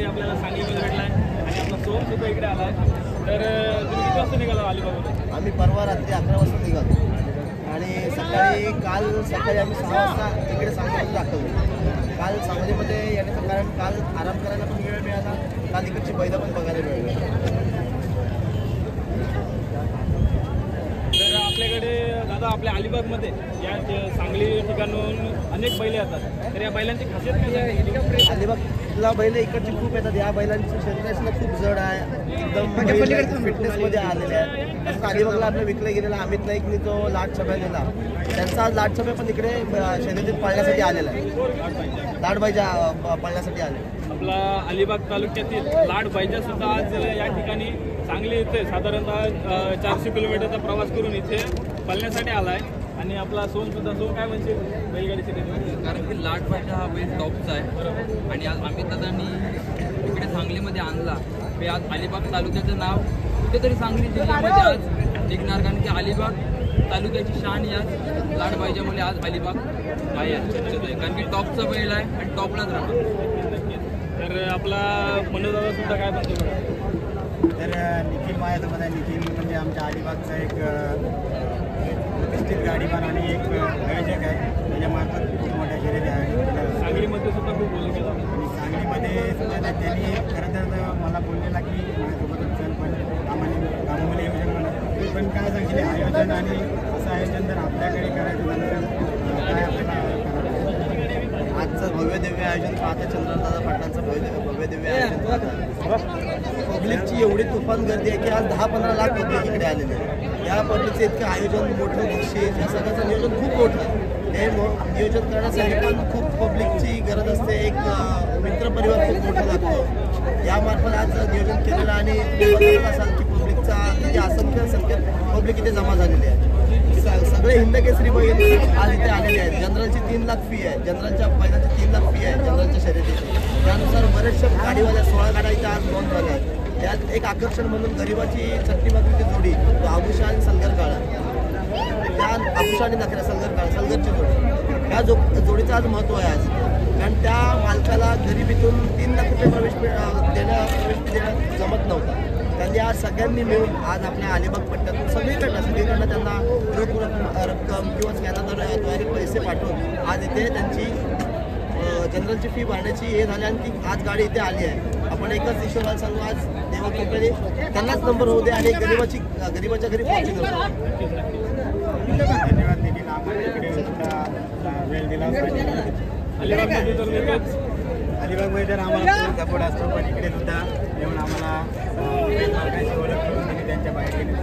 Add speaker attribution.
Speaker 1: आपल्याला सांगलीमध्ये भेटला आहे आणि आपला सोहम सुद्धा इकडे आला आहे. तर तुम्ही किती वाजता निघाला अलिबागमध्ये?
Speaker 2: आम्ही परवा रात्री 11 वाजता निघालो आणि काल सकाळी आम्ही 6 वाजता इकडे सांगलीमध्ये दाखवलो. काल सांगलीमध्ये येण्याचं कारण काल आराम करायला पण वेळ मिळाला, काल इकडची बैलं पण बघायला मिळाली.
Speaker 1: तर आपल्याकडे दादा आपल्या अलिबागमध्ये या सांगली ठिकाणून अनेक बैले येतात. तर या बैलांची खासियत काय आहे?
Speaker 2: अलिबागला बैल इकडची खूप येतात. या बैलांची शरीराला खूप जड आहे, एकदम फिटनेसमध्ये आलेले आहे. तसं अलिबागला आपल्या विकले गेलेला अमित नाईकनी जो लाट छब्या दिला, त्यांचा आज लाट छब्या पण इकडे शर्यतीत पाळण्यासाठी आलेला आहे. लाडबाईजा पाळण्यासाठी आले.
Speaker 1: आपला अलिबाग तालुक्यातील लाडबाईजा सुद्धा आज या ठिकाणी सांगली इथे साधारणतः 400 किलोमीटरचा प्रवास करून इथे पळण्यासाठी आला आहे. आणि आपला सोहम सुद्धा. सोहम काय म्हणशील बैलगाडी शर्यतीमध्ये?
Speaker 3: कारण की लाटबाईजा हा बैल टॉपचा आहे आणि आज अमित दादांनी इकडे सांगलीमध्ये आणला. हे आज अलिबाग तालुक्याचं नाव कुठेतरी सांगली जिल्ह्यामध्ये आज निघणार, कारण की अलिबाग तालुक्याची शान या लाडबाईजामुळे आज अलिबाग आहे चर्चेत आहे, कारण की टॉपचा बैल आहे आणि टॉपलाच राहणार.
Speaker 1: तर आपला मनोदादा सुद्धा काय म्हणतो?
Speaker 4: तर निखिल माझ्यासोबत आहे. निखिल म्हणजे आमच्या अलिबागचा एक प्रतिष्ठित गाडीवान आणि एक आयोजक आहे. त्याच्यामार्फत खूप मोठ्या शर्यती आहे.
Speaker 1: सांगलीमध्ये सुद्धा खूप बोललं गेलं
Speaker 4: आणि सांगलीमध्ये सुद्धा त्यांनी खरं तर मला बोललेला की माझ्यासोबत चल पण कामामध्ये आयोजन म्हणत, पण काय सांगितले आयोजन आणि असं आयोजन जर आपल्याकडे करायचं झालं तर काय आपल्याला
Speaker 2: आजचं भव्य दिव्य आयोजन पाहता, चंद्रदादा पाटलांचं भव्य दिव्य आयोजन पाहता, पब्लिकची एवढी तुफान गर्दी आहे की आज 10-15 लाख पब्लिक इकडे आलेले आहे. या पब्लिकचं इतकं आयोजन मोठं, बक्षीस या सगळ्याचं नियोजन खूप मोठं आहे. हे नियोजन करण्यासाठी पण खूप पब्लिकची गरज असते. एक मित्रपरिवार खूप मोठा लागतो. यामार्फत आज नियोजन केलेलं आणि बघायला असाल की पब्लिकचा किती असंख्य संख्येत पब्लिक इथे जमा झालेली आहे. सगळे हिंदकेसरी बैल आज इथे आलेले आहेत. जनरलची 3 लाख फी आहे, जनरलच्या बैलाची 3 लाख फी आहे जनरलच्या शर्यतीची. त्यानुसार बरेचशा गाडीवाल्या 16 गाड्या इथे आज नोंद झाल्या आहेत. त्यात एक आकर्षण म्हणून गरिबाची चटणी भाकरीची जोडी, आभूषा आणि सलगर काळा, त्या आभूषा आणि नखऱ्या सलगरची जोडी, या जोडीचं आज महत्त्व आहे आज. कारण त्या मालकाला गरिबीतून 3 लाख रुपये प्रवेश देणं जमत नव्हतं. त्यांनी आज सगळ्यांनी मिळून आज आपल्या अलिबाग पट्ट्यातून सगळीकडनं त्यांना रक्कम किंवा स्कॅनरद्वारे पैसे पाठवून आज इथे त्यांची जनरलची फी भरण्याची हे झाली आणि ती आज गाडी इथे आली आहे. आपण एकच ईश्वराला सांगू, आज देवाकृपेने त्यांनाच नंबर होऊ दे आणि गरिबाच्या घरी पोहोचू दे.
Speaker 4: धन्यवाद निखिल, आम्हाला इकडे वेळ दिला. अलिबागमध्ये तर आम्हाला सपोर्ट असतो, पण इकडे सुद्धा येऊन आम्हाला ओळख करून त्यांच्या बाहेर गेले